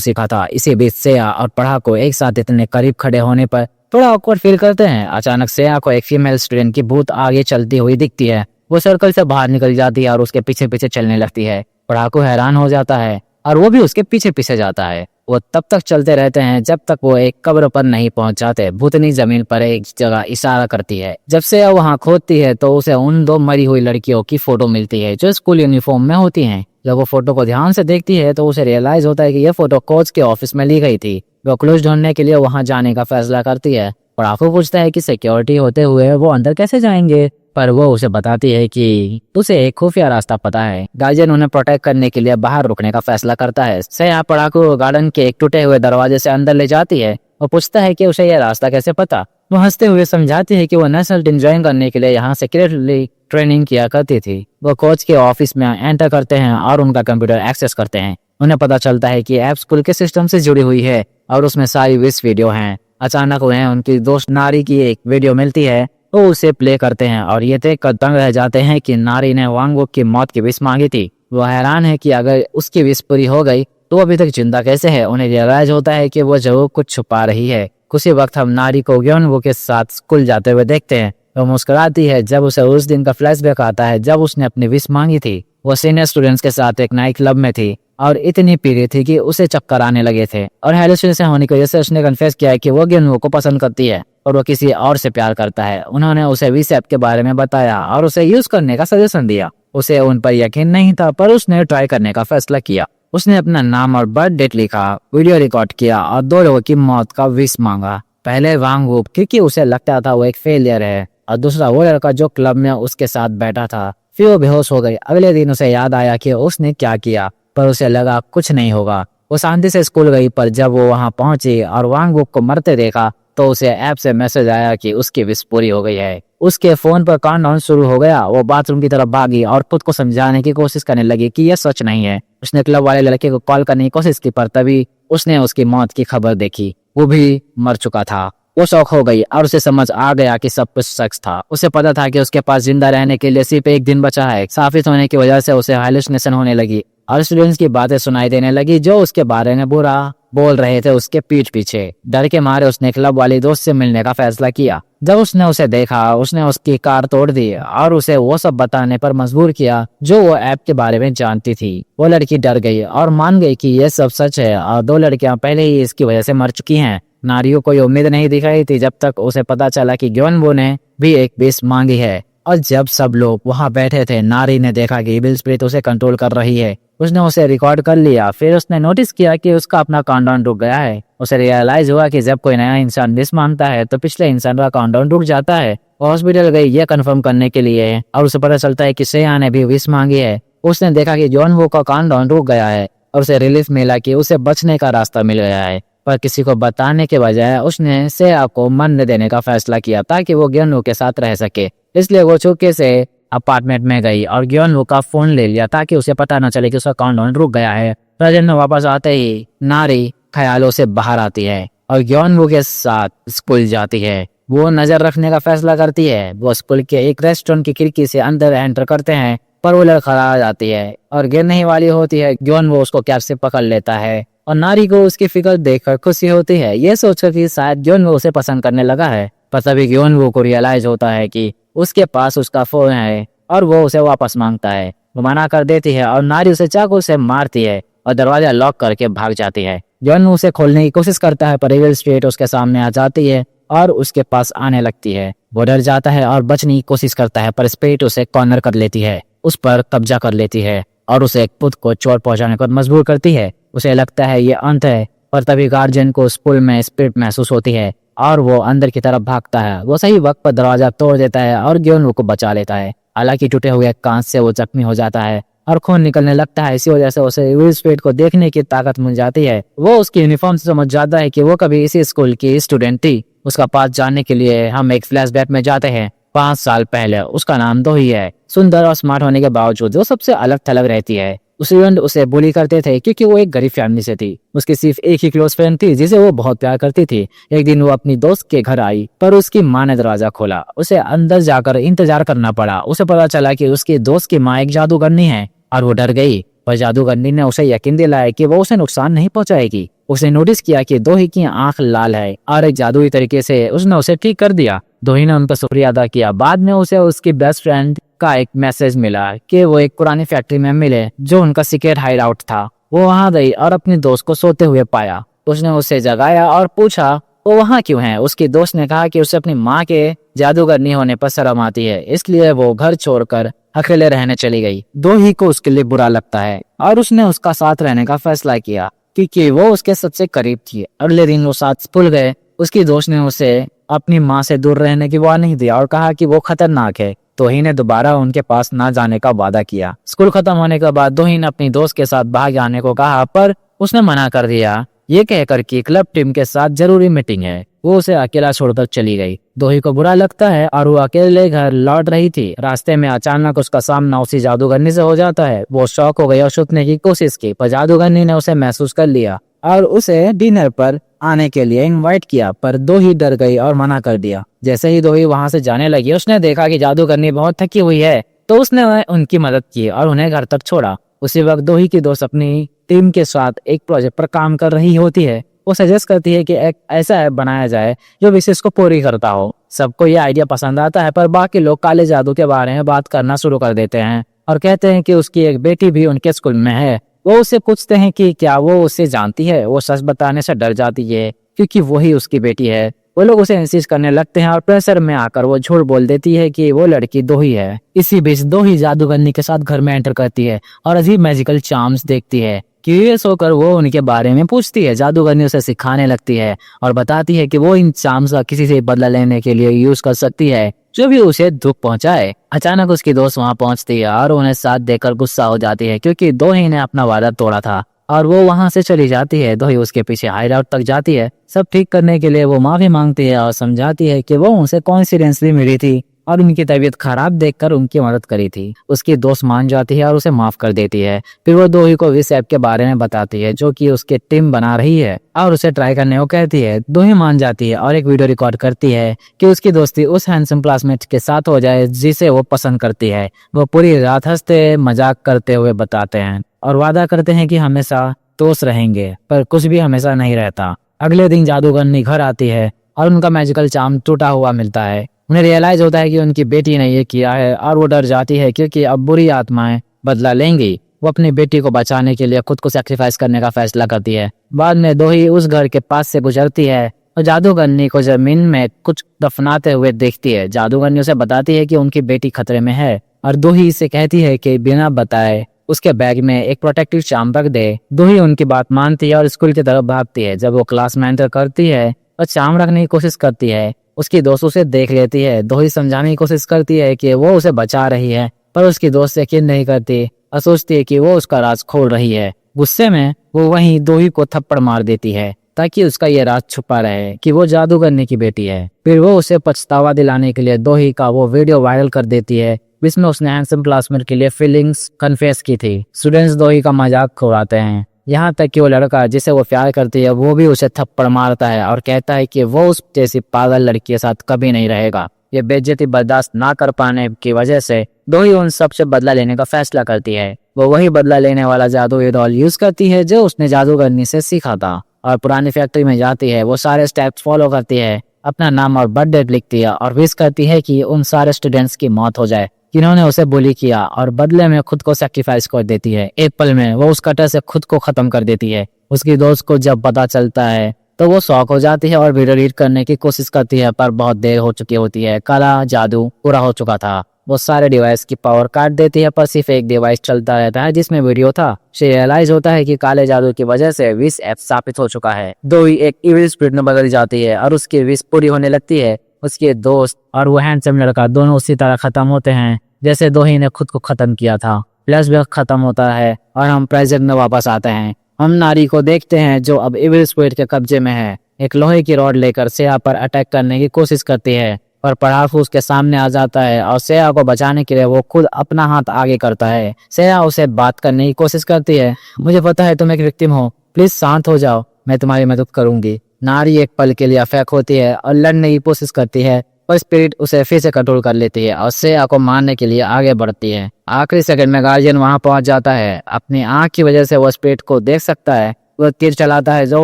सीखा था। इसी बीच सेया और पढ़ाकू एक साथ इतने करीब खड़े होने पर थोड़ा ऑकवर्ड फील करते हैं। अचानक सेया को एक फीमेल स्टूडेंट की भूत आगे चलती हुई दिखती है। वो सर्कल से बाहर निकल जाती है और उसके पीछे पीछे चलने लगती है। पढ़ाकू हैरान हो जाता है और वो भी उसके पीछे पीछे जाता है। वो तब तक चलते रहते हैं जब तक वो एक कब्र पर नहीं पहुंच जाते। भूतनी जमीन पर एक जगह इशारा करती है। जब से वहां खोदती है तो उसे उन 2 मरी हुई लड़कियों की फोटो मिलती है जो स्कूल यूनिफॉर्म में होती हैं। जब वो फोटो को ध्यान से देखती है तो उसे रियलाइज होता है कि यह फोटो कोच के ऑफिस में ली गई थी। वो क्लूज ढूंढने के लिए वहां जाने का फैसला करती है। पढ़ाकू पूछता है कि सिक्योरिटी होते हुए वो अंदर कैसे जाएंगे, पर वो उसे बताती है कि उसे एक खुफिया रास्ता पता है। गार्जियन उन्हें प्रोटेक्ट करने के लिए बाहर रुकने का फैसला करता है। सेया पढ़ाकू गार्डन के एक टूटे हुए दरवाजे से अंदर ले जाती है। वो पूछता है कि उसे यह रास्ता कैसे पता। वो हंसते हुए समझाती है कि वो नेशनल टीम ज्वाइन करने के लिए यहाँ सीक्रेटली ट्रेनिंग किया करती थी। वो कोच के ऑफिस में एंटर करते हैं और उनका कंप्यूटर एक्सेस करते हैं। उन्हें पता चलता है कि ऐप स्कूल के सिस्टम से जुड़ी हुई है और उसमें सारी विश वीडियो हैं। अचानक उन्हें उनकी दोस्त नारी की एक वीडियो मिलती है। वो उसे प्ले करते हैं और ये देखकर दंग रह जाते हैं कि नारी ने वांगवुक की मौत की विश मांगी थी। वो हैरान है कि अगर उसकी विश पूरी हो गई तो अभी तक जिंदा कैसे है। उन्हें रियलाइज होता है कि वो जरूर कुछ छुपा रही है। उसी वक्त हम नारी को ग्योनवू के साथ स्कूल जाते हुए देखते हैं। वो मुस्कुराती है जब उसे उस दिन का फ्लैशबैक आता है जब उसने अपनी विश मांगी थी। वो सीनियर स्टूडेंट्स के साथ एक नाइट क्लब में थी और इतनी पी रही थी कि उसे चक्कर आने लगे थे और हेलुसिनेशन होने की वजह से उसने कन्फेस किया है कि वो ग्योनवू को पसंद करती है और वो किसी और से प्यार करता है। उन्होंने उसे विश ऐप के बारे में बताया और उसे यूज करने का सजेशन दिया। उसे उन पर यकीन नहीं था पर उसने ट्राई करने का फैसला किया। उसने अपना नाम और बर्थ डेट लिखा, वीडियो रिकॉर्ड किया और 2 लोगों की मौत का विश मांगा। पहले वांगवुक क्योंकि उसे लगता था वो एक फेलियर है और दूसरा वो लड़का जो क्लब में उसके साथ बैठा था। फिर वो बेहोश हो गई। अगले दिन उसे याद आया कि उसने क्या किया पर उसे लगा कुछ नहीं होगा। वो शांति से स्कूल गई पर जब वो वहां पहुंची और वांगवुक को मरते देखा तो उसे ऐप से मैसेज आया कि उसकी विश पूरी हो गई है। उसके फोन पर काउंटडाउन शुरू हो गया। वो बाथरूम की तरफ भागी और खुद को समझाने की कोशिश करने लगी कि यह सच नहीं है। उसने क्लब वाले लड़के को कॉल करने की कोशिश की पर तभी उसने उसकी मौत की खबर देखी। वो भी मर चुका था। वो शौक हो गई और उसे समझ आ गया कि सब कुछ सच था। उसे पता था कि उसके पास जिंदा रहने के लिए सिर्फ एक दिन बचा है। साफित होने की वजह से उसे हाइलुसिनेशन होने लगी और स्टूडेंट्स की बातें सुनाई देने लगी जो उसके बारे में बुरा बोल रहे थे उसके पीठ पीछे। डर के मारे उसने क्लब वाली दोस्त से मिलने का फैसला किया। जब उसने उसे देखा उसने उसकी कार तोड़ दी और उसे वो सब बताने पर मजबूर किया जो वो ऐप के बारे में जानती थी। वो लड़की डर गई और मान गई कि ये सब सच है और 2 लड़कियां पहले ही इसकी वजह से मर चुकी हैं। नारियों को उम्मीद नहीं दिखाई थी जब तक उसे पता चला कि ग्योनवू ने भी एक विश मांगी है। और जब सब लोग वहां बैठे थे नारी ने देखा कि इविल स्पिरिट उसे कंट्रोल कर रही है। उसने उसे रिकॉर्ड कर लिया। फिर उसने नोटिस किया कि उसका अपना काउंटडाउन रुक गया है। उसे रियलाइज हुआ कि जब कोई नया इंसान विश मांगता है तो पिछले इंसान का काउंटडाउन रुक जाता है। वो हॉस्पिटल गई ये कंफर्म करने के लिए और उसे पता चलता है कि सेया ने भी विश मांगी है। उसने देखा कि ग्योनवू का काउंटडाउन रुक गया है और उसे रिलीफ मिला कि उसे बचने का रास्ता मिल गया है। पर किसी को बताने के बजाय उसने सेया को मरने देने का फैसला किया ताकि वो ग्योनवू के साथ रह सके। इसलिए वो चुपके से अपार्टमेंट में गई और ग्योनवू का फोन ले लिया ताकि उसे पता न चले कि उसका काउंटडाउन रुक गया है। प्रेजेंट में वापस आते ही नारी ख्यालों से बाहर आती है और ग्योनवू के साथ स्कूल जाती है। वो नजर रखने का फैसला करती है। वो स्कूल के एक रेस्टोरेंट की खिड़की से अंदर एंटर करते हैं पर वो लड़खड़ा जाती है और गिरने ही वाली होती है। ग्योनवू उसको कैप से पकड़ लेता है और नारी को उसकी फिक्र देखकर खुशी होती है, ये सोचकर कि शायद ग्योनवू उसे पसंद करने लगा है। पर तभी ग्योनवू को रियलाइज होता है कि उसके पास उसका फोन है और वो उसे वापस मांगता है। वो मना कर देती है और नारी उसे चाकू से मारती है और दरवाजा लॉक करके भाग जाती है। ग्योनवू उसे खोलने की कोशिश करता है पर इविल स्पिरिट उसके सामने आ जाती है और उसके पास आने लगती है। वो डर जाता है और बचने की कोशिश करता है पर स्पिरिट उसे कॉर्नर कर लेती है, उस पर कब्जा कर लेती है और उसे एक खुद को चोट पहुंचाने पर मजबूर करती है। उसे लगता है ये अंत है पर तभी गार्जियन को स्कूल में स्पिरिट महसूस होती है और वो अंदर की तरफ भागता है। वो सही वक्त पर दरवाजा तोड़ देता है और ग्योनवू को बचा लेता है। हालांकि टूटे हुए कांच से वो जख्मी हो जाता है और खून निकलने लगता है। इसी वजह से उसे इविल स्पिरिट को देखने की ताकत मिल जाती है। वो उसकी यूनिफॉर्म से समझ जाता है कि वो कभी इसी स्कूल की स्टूडेंट थी। उसका पास जानने के लिए हम एक फ्लैशबैक में जाते हैं 5 साल पहले। उसका नाम दोही है। सुंदर और स्मार्ट होने के बावजूद वो सबसे अलग थलग रहती है। स्टूडेंट उसे बुली करते थे क्योंकि वो एक गरीब फैमिली से थी। उसकी सिर्फ एक ही क्लोज फ्रेंड थी जिसे वो बहुत प्यार करती थी। एक दिन वो अपनी दोस्त के घर आई पर उसकी माँ ने दरवाजा खोला। उसे अंदर जाकर इंतजार करना पड़ा। उसे पता चला कि उसकी दोस्त की माँ एक जादूगरनी है और वो डर गई। पर जादूगरनी ने उसे यकीन दिलाया कि वो उसे नुकसान नहीं पहुंचाएगी। उसने नोटिस किया कि दोही की आंख लाल है और एक जादुई तरीके से उसने उसे ठीक कर दिया। दोही ने उनका शुक्रिया अदा किया। बाद में उसे उसकी बेस्ट फ्रेंड का एक मैसेज मिला कि वो एक पुरानी फैक्ट्री में मिले जो उनका सीक्रेट हाइड आउट था। वो वहां गई और अपनी दोस्त को सोते हुए पाया। उसने उसे जगाया और पूछा वो वहां क्यों है। उसकी दोस्त ने कहा कि उसे अपनी माँ के जादूगरनी होने पर शर्म आती है, इसलिए वो घर छोड़कर अकेले रहने चली गई। दोही को उसके लिए बुरा लगता है और उसने उसका साथ रहने का फैसला किया क्योंकि वो उसके सबसे करीब थी। अगले दिन वो साथ स्कूल गए। उसकी दोस्त ने उसे अपनी माँ से दूर रहने की वार्निंग दी और कहा कि वो खतरनाक है। दोही ने दोबारा उनके पास ना जाने का वादा किया। स्कूल खत्म होने के बाद दोही ने अपनी दोस्त के साथ बाहर जाने को कहा पर उसने मना कर दिया, ये कहकर कि क्लब टीम के साथ जरूरी मीटिंग है। वो उसे अकेला छोड़कर चली गई। दोही को बुरा लगता है और वो अकेले घर लौट रही थी। रास्ते में अचानक उसका सामना उसी जादूगरनी से हो जाता है। वो शॉक हो गई और छुपने की कोशिश की पर जादूगरनी ने उसे महसूस कर लिया और उसे डिनर पर आने के लिए इनवाइट किया। पर दोही डर गई और मना कर दिया। जैसे ही दोही वहां से जाने लगी उसने देखा कि जादूगरनी बहुत थकी हुई है, तो उसने उनकी मदद की और उन्हें घर तक छोड़ा। उसी वक्त दोही की दोस्त अपनी टीम के साथ एक प्रोजेक्ट पर काम कर रही होती है। वो सजेस्ट करती है कि एक ऐसा ऐप बनाया जाए जो विशेष को पूरी करता हो। सबको ये आइडिया पसंद आता है पर बाकी लोग काले जादू के बारे में बात करना शुरू कर देते हैं और कहते हैं कि उसकी एक बेटी भी उनके स्कूल में है। वो उससे पूछते हैं कि क्या वो उसे जानती है। वो सच बताने से डर जाती है क्योंकि वही उसकी बेटी है। वो लोग उसे इंसिस्ट करने लगते हैं और प्रेशर में आकर वो झूठ बोल देती है कि वो लड़की दोही है। इसी बीच दोही जादूगरनी के साथ घर में एंटर करती है और अजीब मैजिकल चार्म्स देखती है। क्यूरियस होकर वो उनके बारे में पूछती है। जादूगरनी उसे सिखाने लगती है और बताती है कि वो इन चार्म्स का किसी से बदला लेने के लिए यूज कर सकती है जो भी उसे दुख पहुंचाए। अचानक उसकी दोस्त वहां पहुंचती है और उन्हें साथ देकर गुस्सा हो जाती है क्योंकि दोही ने अपना वादा तोड़ा था और वो वहां से चली जाती है। दोही उसके पीछे हाइड आउट तक जाती है। सब ठीक करने के लिए वो माफी मांगती है और समझाती है कि वो उनसे कॉन्फिडेंसली मिली थी और उनकी तबीयत खराब देखकर उनकी मदद करी थी। उसकी दोस्त मान जाती है और उसे माफ कर देती है। फिर वो दोही को इस ऐप के बारे में बताती है जो कि उसके टीम बना रही है और उसे ट्राई करने को कहती है। दोही मान जाती है और एक वीडियो रिकॉर्ड करती है कि उसकी दोस्ती उस हैंडसम क्लासमेट के साथ हो जाए जिसे वो पसंद करती है। वो पूरी रात हंसते मजाक करते हुए बताते हैं और वादा करते हैं कि हमेशा दोस्त रहेंगे, पर कुछ भी हमेशा नहीं रहता। अगले दिन जादूगरनी घर आती है और उनका मैजिकल चार्म टूटा हुआ मिलता है। उन्हें रियलाइज होता है कि उनकी बेटी ने ये किया है और वो डर जाती है क्योंकि अब बुरी आत्माएं बदला लेंगी। वो अपनी बेटी को बचाने के लिए खुद को सैक्रिफाइस करने का फैसला करती है। बाद में दोही उस घर के पास से गुजरती है और जादूगरनी को जमीन में कुछ दफनाते हुए देखती है। जादूगरनी उसे बताती है कि उनकी बेटी खतरे में है और दोही इसे कहती है कि बिना बताए उसके बैग में एक प्रोटेक्टिव चार्म रख दे। दोही उनकी बात मानती है और स्कूल की तरफ भागती है। जब वो क्लास में एंटर करती है और चार्म रखने की कोशिश करती है, उसकी दोस्त उसे देख लेती है। दोही समझाने की कोशिश करती है कि वो उसे बचा रही है, पर उसकी दोस्त यकीन नहीं करती और सोचती है कि वो उसका राज खोल रही है। गुस्से में वो वहीं दोही को थप्पड़ मार देती है ताकि उसका ये राज छुपा रहे कि वो जादूगरनी की बेटी है। फिर वो उसे पछतावा दिलाने के लिए दोही का वो वीडियो वायरल कर देती है जिसमें उसने हैंडसम क्लासमेट के लिए फीलिंग्स कन्फेस की थी। स्टूडेंट्स दोही का मजाक उड़ाते हैं, यहाँ तक कि वो लड़का जिसे वो प्यार करती है वो भी उसे थप्पड़ मारता है और कहता है कि वो उस जैसी पागल लड़की के साथ कभी नहीं रहेगा। ये बेइज्जती बर्दाश्त ना कर पाने की वजह से दोही उन सब से बदला लेने का फैसला करती है। वो वही बदला लेने वाला जादुई डॉल यूज करती है जो उसने जादूगरनी से सीखा था और पुरानी फैक्ट्री में जाती है। वो सारे स्टेप्स फॉलो करती है, अपना नाम और बर्थ डेट लिखती है और विश करती है कि उन सारे स्टूडेंट्स की मौत हो जाए जिन्होंने उसे बुली किया और बदले में खुद को सैक्रिफाइस कर देती है। एक पल में वो उस कटर से खुद को खत्म कर देती है। उसकी दोस्त को जब पता चलता है तो वो शॉक हो जाती है और वीडियो रीड करने की कोशिश करती है, पर बहुत देर हो चुकी होती है। काला जादू पूरा हो चुका था। वो सारे डिवाइस की पावर काट देती है पर सिर्फ एक डिवाइस चलता रहता है जिसमें वीडियो था। उसे रियलाइज होता है कि काले जादू की वजह से विश ऐप स्थापित हो चुका है। दोही एक इविल स्पिरिट में बदल जाती है और उसकी विश पूरी होने लगती है। उसके दोस्त और वो हैंडसम लड़का दोनों उसी तरह खत्म होते हैं जैसे दोही ने खुद को खत्म किया था। फ्लैशबैक खत्म होता है और हम प्रेजेंट में वापस आते हैं। हम नारी को देखते हैं जो अब इविल स्पिरिट के कब्जे में है। एक लोहे की रॉड लेकर सेहा पर अटैक करने की कोशिश करती है पर पढ़ाकू उसके सामने आ जाता है और सेया को बचाने के लिए वो खुद अपना हाथ आगे करता है। सेया उसे बात करने की कोशिश करती है। मुझे पता है तुम एक विक्टिम हो, प्लीज शांत हो जाओ, मैं तुम्हारी मदद करूंगी। नारी एक पल के लिए अफेक्ट होती है और लड़ने की कोशिश करती है, पर स्पिरिट उसे फिर से कंट्रोल कर लेती है और सेया को मारने के लिए आगे बढ़ती है। आखिरी सेकंड में गार्जियन वहां पहुंच जाता है। अपनी आंख की वजह से वो स्पिरिट को देख सकता है। वो तीर चलाता है जो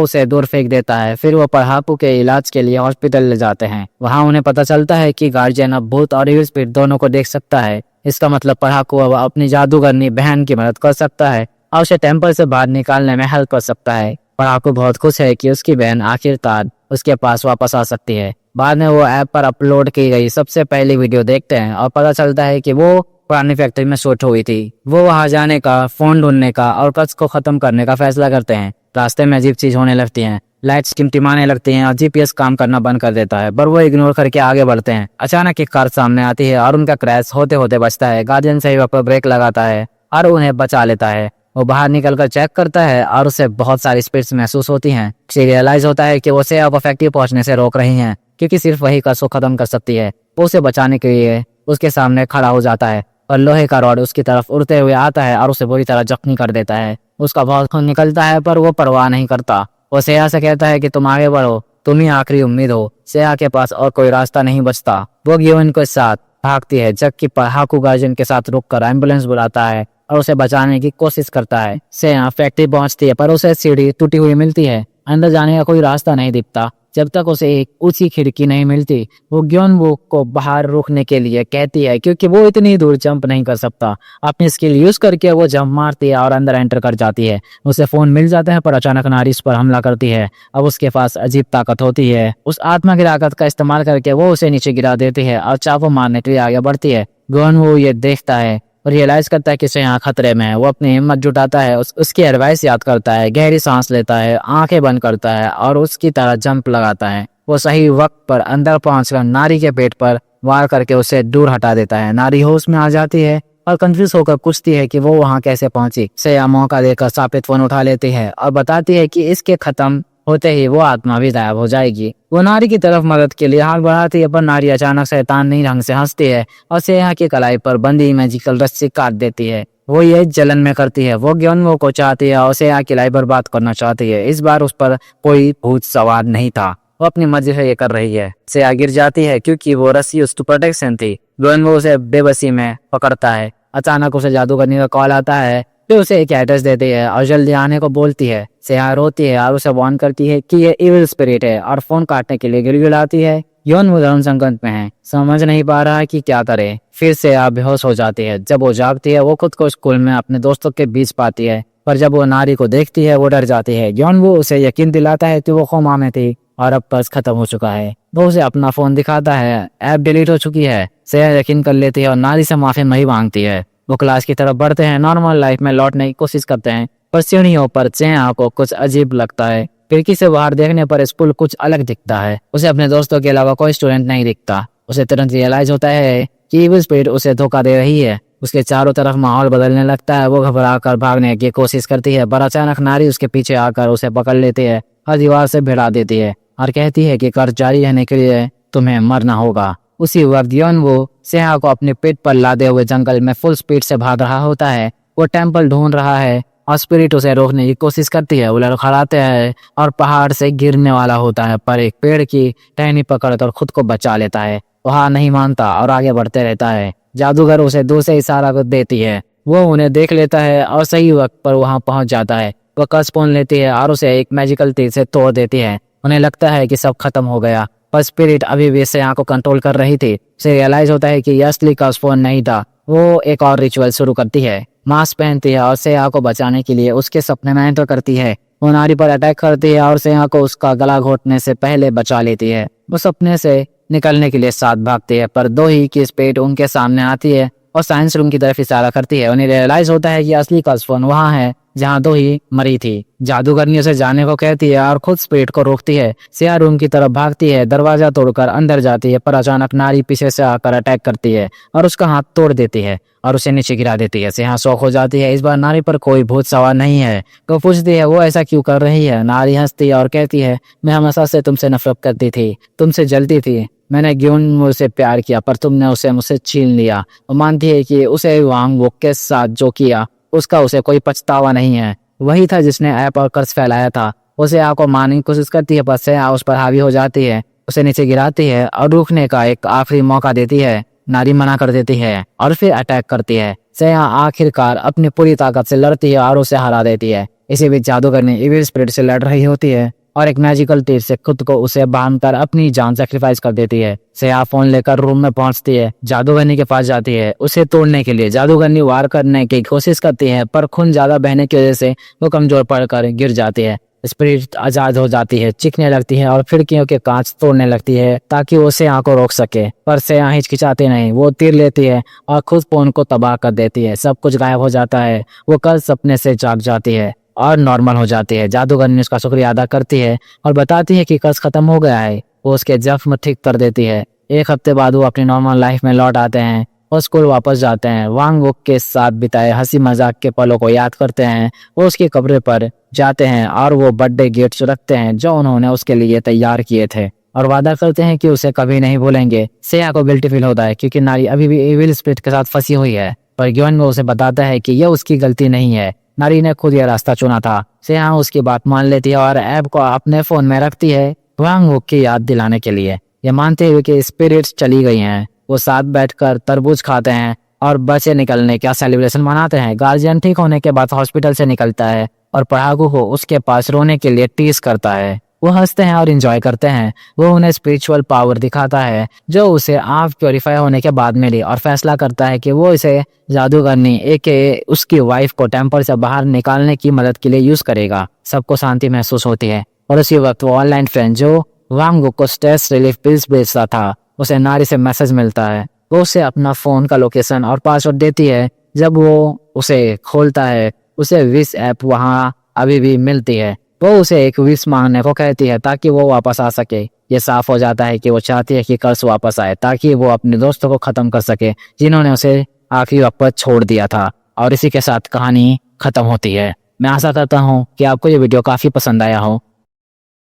उसे दूर फेंक देता है। फिर वो पढ़ाकू के इलाज के लिए हॉस्पिटल ले जाते हैं। वहां उन्हें पता चलता है कि गार्जियन अब भूत और इविल स्पिरिट दोनों को देख सकता है। इसका मतलब पढ़ाकू अब अपनी जादूगरनी बहन की मदद कर सकता है और उसे टेम्पल से बाहर निकालने में हेल्प कर सकता है। पढ़ाकू बहुत खुश है कि उसकी बहन आखिरकार उसके पास वापस आ सकती है। बाद में वो ऐप पर अपलोड की गई सबसे पहली वीडियो देखते हैं और पता चलता है कि वो पुरानी फैक्ट्री में शूट हुई थी। वो वहां जाने का, फोन ढूंढने का और कर्ज को खत्म करने का फैसला करते हैं। रास्ते में अजीब चीज होने लगती हैं, लाइट्स टिमटिमाने लगती हैं और जीपीएस काम करना बंद कर देता है, पर वो इग्नोर करके आगे बढ़ते हैं। अचानक एक कार सामने आती है और उनका क्रैश होते होते बचता है। गार्जियन सही वक्त पर ब्रेक लगाता है और उन्हें बचा लेता है। वो बाहर निकलकर चेक करता है और उसे बहुत सारी स्पिरिट्स महसूस होती हैं। उसे रियलाइज होता है कि वो सेया को फैक्ट्री पहुंचने से रोक रही हैं, क्योंकि सिर्फ वही कर्ज को खत्म कर सकती है। वो उसे बचाने के लिए उसके सामने खड़ा हो जाता है और लोहे का रॉड उसकी तरफ उड़ते हुए आता है और उसे बुरी तरह जख्मी कर देता है। उसका बहुत खून निकलता है पर वो परवाह नहीं करता। वो सेया से कहता है कि तुम आगे बढ़ो, तुम ही आखिरी उम्मीद हो। सेया के पास और कोई रास्ता नहीं बचता। वो गिवन के साथ भागती है, जबकि पढ़ाकू गार्जियन के साथ रुककर एम्बुलेंस बुलाता है और उसे बचाने की कोशिश करता है। सेया फैक्ट्री पहुंचती है पर उसे सीढ़ी टूटी हुई मिलती है। अंदर जाने का कोई रास्ता नहीं दिखता जब तक उसे एक ऊंची खिड़की नहीं मिलती। वो ग्योनवू को बाहर रोकने के लिए कहती है, क्योंकि वो इतनी दूर जंप नहीं कर सकता। अपनी स्किल यूज करके वो जंप मारती है और अंदर एंटर कर जाती है। उसे फोन मिल जाता है पर अचानक नारी उस पर हमला करती है। अब उसके पास अजीब ताकत होती है। उस आत्मा की ताकत का इस्तेमाल करके वो उसे नीचे गिरा देती है और चाकू मारने के लिए आगे बढ़ती है। ग्योनवू ये देखता है और रियलाइज करता है कि उसे यहाँ खतरे में है। वो अपनी हिम्मत जुटाता है, उसकी एडवाइस याद करता है, गहरी सांस लेता है, आंखें बंद करता है और उसकी तरह जंप लगाता है। वो सही वक्त पर अंदर पहुंचकर नारी के पेट पर वार करके उसे दूर हटा देता है। नारी होश में आ जाती है और कंफ्यूज होकर पूछती है कि वो वहां कैसे पहुंची। सेया मौका देकर सापित फोन उठा लेती है और बताती है कि इसके खत्म होते ही वो आत्मा भी गायब हो जाएगी। वो नारी की तरफ मदद के लिए हाथ बढ़ाती है पर नारी अचानक शैतानी ढंग से हंसती है और सेया की कलाई पर बंधी मैजिकल रस्सी काट देती है। वो ये जलन में करती है। वो ग्योनवू को चाहती है और सेया की लाई बर्बाद करना चाहती है। इस बार उस पर कोई भूत सवार नहीं था, वो अपनी मर्जी से ये कर रही है। सेया गिर जाती है क्योंकि वो रस्सी उसकी प्रोटेक्शन थी। ग्योनवू उसे बेबसी में पकड़ता है। अचानक उसे जादूगरनी का कॉल आता है जो उसे एक एड्रेस देती है और जल्दी आने को बोलती है। सेया रोती है और उसे वार्न करती है कि ये इविल स्पिरिट है और फोन काटने के लिए गिड़गिड़ाती है। ग्योनवू धर्म संकट में है, समझ नहीं पा रहा है कि क्या करे। फिर सेया बेहोश हो जाती है। जब वो जागती है वो खुद को स्कूल में अपने दोस्तों के बीच पाती है, पर जब वो नारी को देखती है वो डर जाती है। ग्योनवू उसे यकीन दिलाता है कि वो कोमा में थी और अब कर्ज खत्म हो चुका है। वो उसे अपना फोन दिखाता है, ऐप डिलीट हो चुकी है। सेया यकीन कर लेती है और नारी से माफी नहीं मांगती है। वो क्लास की तरफ बढ़ते हैं, नॉर्मल लाइफ में लौटने की कोशिश करते हैं, पर सीढ़ियों पर सेया को कुछ अजीब लगता है। खिड़की से बाहर देखने पर स्कूल कुछ अलग दिखता है। उसे अपने दोस्तों के अलावा कोई स्टूडेंट नहीं दिखता। उसे तुरंत रियलाइज होता है कि इविल स्पिरिट उसे धोखा दे रही है। उसके चारों तरफ माहौल बदलने लगता है। वो घबरा कर भागने की कोशिश करती है पर अचानक नारी उसके पीछे आकर उसे पकड़ लेती है और दीवार से भिड़ा देती है और कहती है कि कर्ज जारी रहने के लिए तुम्हें मरना होगा। उसी वक्त ग्योनवू सेया को अपने पेट पर लादे हुए जंगल में फुल स्पीड से भाग रहा होता है। वो टेंपल ढूंढ रहा है और स्पिरिट उसे रोकने की कोशिश करती है। वो लड़खड़ाते हैं और पहाड़ से गिरने वाला होता है, पर एक पेड़ की टहनी पकड़कर खुद को बचा लेता है। वो हार नहीं मानता और आगे बढ़ते रहता है। जादूगर उसे दूर से इशारा कर देती है। वो उन्हें देख लेता है और सही वक्त पर वहां पहुंच जाता है। वो कर्ज फोन लेती है और उसे एक मैजिकल तीर से तोड़ देती है। उन्हें लगता है कि सब खत्म हो गया, पर स्पिरिट अभी भी सेया को कंट्रोल कर रही थी। उसे रियलाइज होता है कि यह असली कर्ज फोन नहीं था। वो एक और रिचुअल शुरू करती है, मास्क पहनती है और सेया को बचाने के लिए उसके सपने में एंटर करती है। वो नारी पर अटैक करती है और सेया को उसका गला घोटने से पहले बचा लेती है। वो सपने से निकलने के लिए साथ भागती है, पर दो ही की स्पिरिट उनके सामने आती है और साइंस रूम की तरफ इशारा करती है। उन्हें रियलाइज होता है कि असली कर्ज फोन वहाँ है जहाँ दो ही मरी थी। जादूगरनी उसे जाने को कहती है और खुद स्पिरिट को रोकती है। सेया रूम की तरफ भागती है, दरवाजा तोड़कर अंदर जाती है, पर अचानक नारी पीछे से आकर अटैक करती है और उसका हाथ तोड़ देती है और उसे नीचे गिरा देती है। सेया शॉक हो जाती है। इस बार नारी पर कोई भूत सवार नहीं है। वो पूछती है वो ऐसा क्यों कर रही है। नारी हंसती है और कहती है मैं हमेशा से तुमसे नफरत करती थी, तुमसे जलती थी, मैंने ग्यून मुझसे प्यार किया पर तुमने उसे मुझसे छीन लिया। वो मानती है कि उसे वांग वुक के साथ जो किया उसका उसे कोई पछतावा नहीं है। वही था जिसने ऐप और कर्ज फैलाया था। उसे आग को मारने की कोशिश करती है पर सेया उस पर हावी हो जाती है, उसे नीचे गिराती है और रुकने का एक आखिरी मौका देती है। नारी मना कर देती है और फिर अटैक करती है। सेया आखिरकार अपनी पूरी ताकत से लड़ती है और उसे हरा देती है। इसी बीच जादूगरनी इविल स्पिरिट से लड़ रही होती है और एक मैजिकल तीर से खुद को उसे बांधकर अपनी जान सैक्रिफाइस कर देती है। सेया फोन लेकर रूम में पहुंचती है, जादूगरनी के पास जाती है उसे तोड़ने के लिए। जादूगरनी वार करने की कोशिश करती है पर खून ज्यादा बहने की वजह से वो कमजोर पड़कर गिर जाती है। स्पिरिट आजाद हो जाती है, चीखने लगती है और खिड़कियों के कांच तोड़ने लगती है ताकि वो सेया को रोक सके। पर सेया हिचकिचाती नहीं, वो तीर लेती है और खुद फोन को तबाह कर देती है। सब कुछ गायब हो जाता है। वो कल सपने से जाग जाती है और नॉर्मल हो जाती है। जादूगरनी उसका शुक्रिया अदा करती है और बताती है कि कर्ज खत्म हो गया है। वो उसके जख्म ठीक कर देती है। एक हफ्ते बाद वो अपनी नॉर्मल लाइफ में लौट आते हैं और स्कूल वापस जाते हैं। वांग वुक के साथ बिताए हंसी मजाक के पलों को याद करते हैं। वो उसकी कब्र पर जाते हैं और वो बर्थडे गिफ्ट रखते हैं जो उन्होंने उसके लिए तैयार किए थे और वादा करते हैं कि उसे कभी नहीं भूलेंगे। सेया को गिल्टी फील होता है क्योंकि नारी अभी भी इविल स्पिरिट के साथ फंसी हुई है, पर ग्योन उसे बताता है कि यह उसकी गलती नहीं है, नारी ने खुद यह रास्ता चुना था। सेया उसकी बात मान लेती है और ऐप को अपने फोन में रखती है वांग वुक की याद दिलाने के लिए। ये मानते हुए कि स्पिरिट्स चली गई हैं, वो साथ बैठकर तरबूज खाते हैं और बच्चे निकलने का सेलिब्रेशन मनाते हैं। गार्जियन ठीक होने के बाद हॉस्पिटल से निकलता है और पढ़ाकू को उसके पास रोने के लिए टीज करता है। वो हंसते हैं और एंजॉय करते हैं। वो उन्हें स्पिरिचुअल पावर दिखाता है जो उसे आग प्योरीफाई होने के बाद मिली और फैसला करता है कि वो इसे जादूगरनी एक उसकी वाइफ को टेम्पल से बाहर निकालने की मदद के लिए यूज करेगा। सबको शांति महसूस होती है और उसी वक्त वो ऑनलाइन फ्रेंड जो वांग वुक को स्ट्रेस रिलीफ पिल्स बेचता था उसे नारी से मैसेज मिलता है। वो उसे अपना फोन का लोकेशन और पासवर्ड देती है। जब वो उसे खोलता है उसे विश ऐप वहाँ अभी भी मिलती है। वो उसे एक विश मांगने को कहती है ताकि वो वापस आ सके। ये साफ हो जाता है कि वो चाहती है कि कर्ज वापस आए ताकि वो अपने दोस्तों को खत्म कर सके जिन्होंने उसे आखिरी वक्त पर छोड़ दिया था। और इसी के साथ कहानी खत्म होती है। मैं आशा करता हूँ कि आपको ये वीडियो काफी पसंद आया हो।